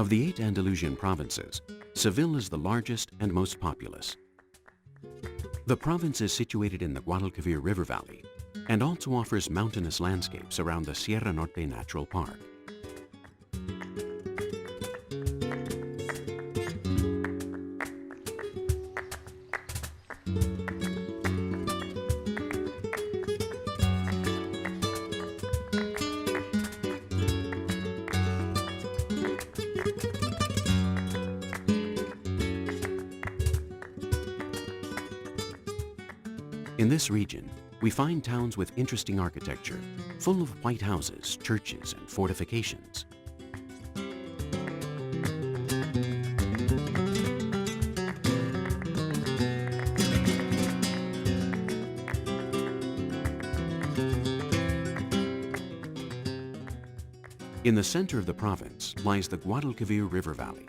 Of the 8 Andalusian provinces, Seville is the largest and most populous. The province is situated in the Guadalquivir River Valley and also offers mountainous landscapes around the Sierra Norte Natural Park. In this region, we find towns with interesting architecture, full of white houses, churches, and fortifications. In the center of the province lies the Guadalquivir River Valley,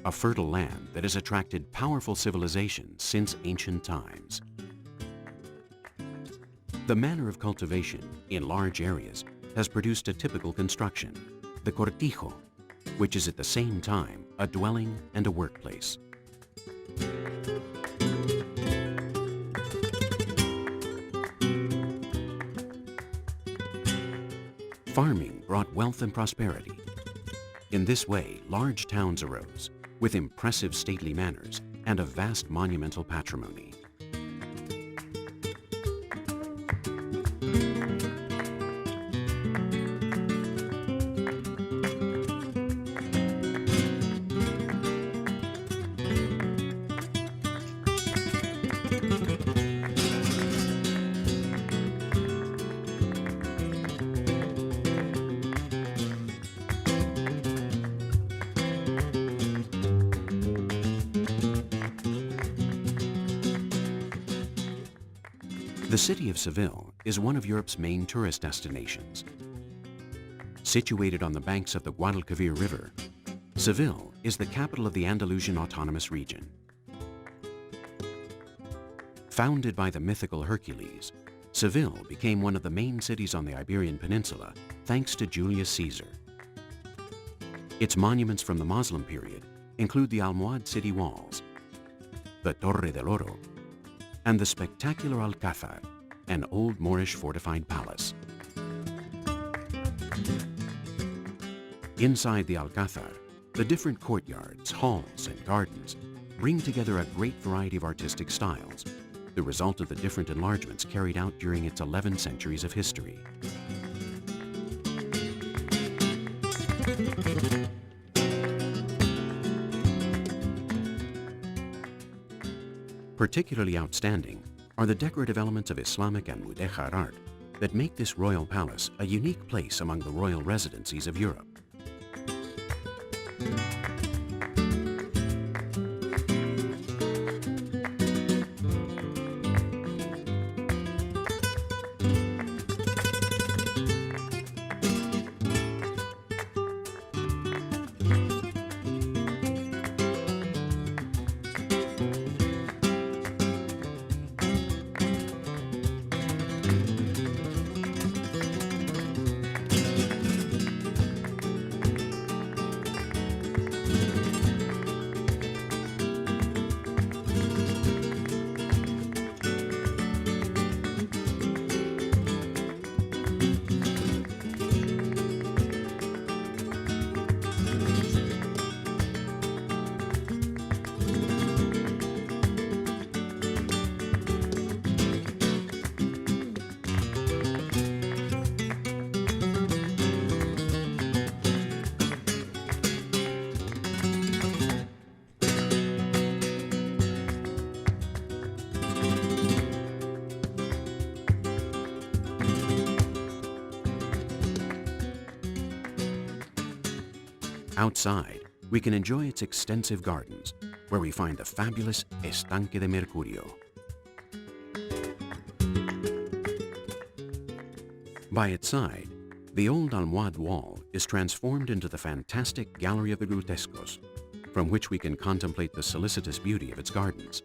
a fertile land that has attracted powerful civilizations since ancient times. The manner of cultivation in large areas has produced a typical construction, the cortijo, which is at the same time a dwelling and a workplace. Farming brought wealth and prosperity. In this way, large towns arose, with impressive stately manners and a vast monumental patrimony. The city of Seville is one of Europe's main tourist destinations. Situated on the banks of the Guadalquivir River, Seville is the capital of the Andalusian Autonomous Region. Founded by the mythical Hercules, Seville became one of the main cities on the Iberian Peninsula thanks to Julius Caesar. Its monuments from the Muslim period include the Almohad city walls, the Torre del Oro, and the spectacular Alcázar, an old Moorish fortified palace. Inside the Alcázar, the different courtyards, halls, and gardens bring together a great variety of artistic styles, the result of the different enlargements carried out during its 11 centuries of history. Particularly outstanding are the decorative elements of Islamic and Mudéjar art that make this royal palace a unique place among the royal residencies of Europe. Outside, we can enjoy its extensive gardens, where we find the fabulous Estanque de Mercurio. By its side, the old Almohad wall is transformed into the fantastic Gallery of the Grutescos, from which we can contemplate the solicitous beauty of its gardens.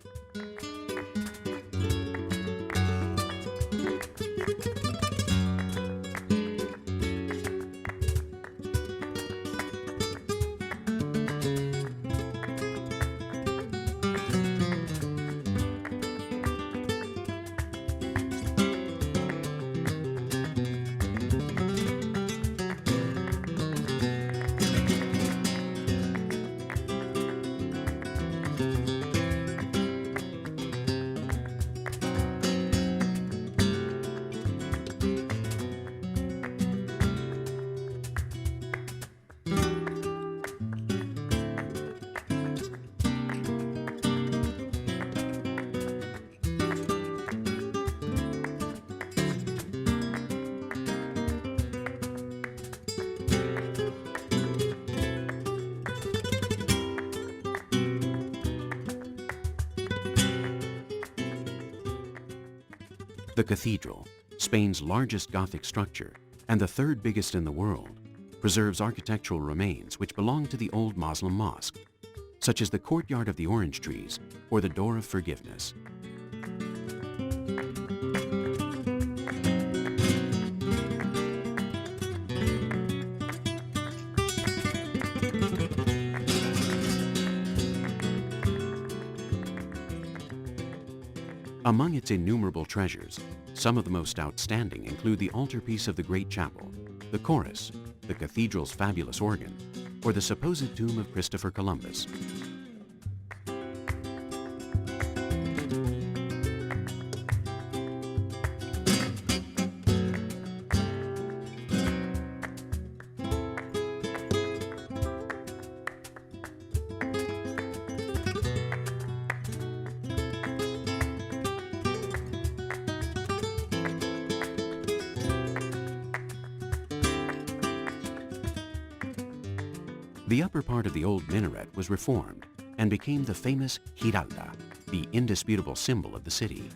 The cathedral, Spain's largest Gothic structure and the third biggest in the world, preserves architectural remains which belong to the old Muslim mosque, such as the courtyard of the orange trees or the door of forgiveness. Among its innumerable treasures, some of the most outstanding include the altarpiece of the Great Chapel, the chorus, the cathedral's fabulous organ, or the supposed tomb of Christopher Columbus. The upper part of the old minaret was reformed and became the famous Giralda, the indisputable symbol of the city.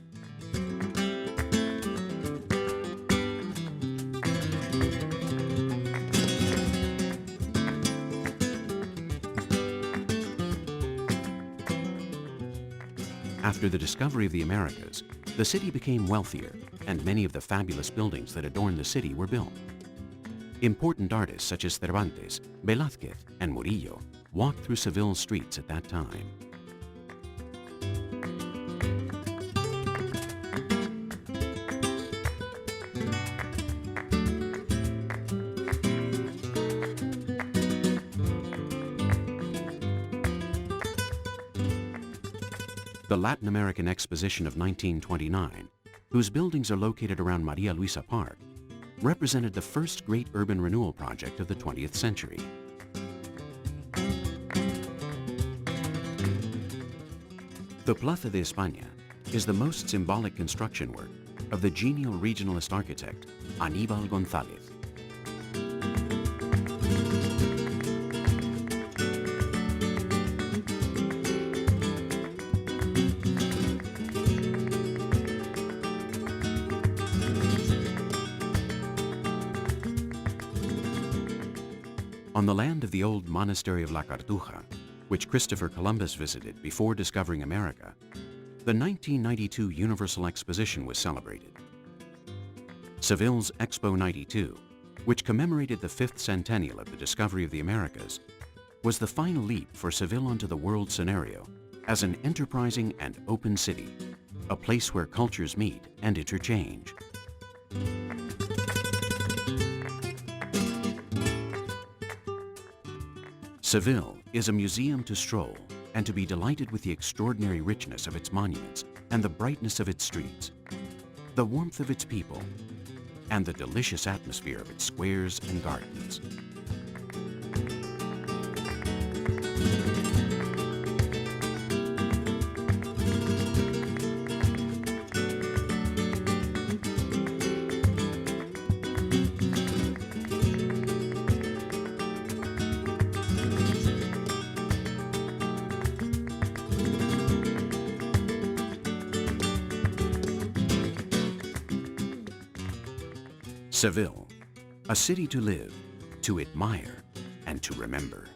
After the discovery of the Americas, the city became wealthier, and many of the fabulous buildings that adorn the city were built. Important artists such as Cervantes, Velázquez, and Murillo walked through Seville's streets at that time. The Latin American Exposition of 1929, whose buildings are located around Maria Luisa Park, represented the first great urban renewal project of the 20th century. The Plaza de España is the most symbolic construction work of the genial regionalist architect Aníbal González. On the land of the old monastery of La Cartuja, which Christopher Columbus visited before discovering America, the 1992 Universal Exposition was celebrated. Seville's Expo 92, which commemorated the 5th centennial of the discovery of the Americas, was the final leap for Seville onto the world scenario as an enterprising and open city, a place where cultures meet and interchange. Seville is a museum to stroll and to be delighted with the extraordinary richness of its monuments and the brightness of its streets, the warmth of its people, and the delicious atmosphere of its squares and gardens. Seville, a city to live, to admire, and to remember.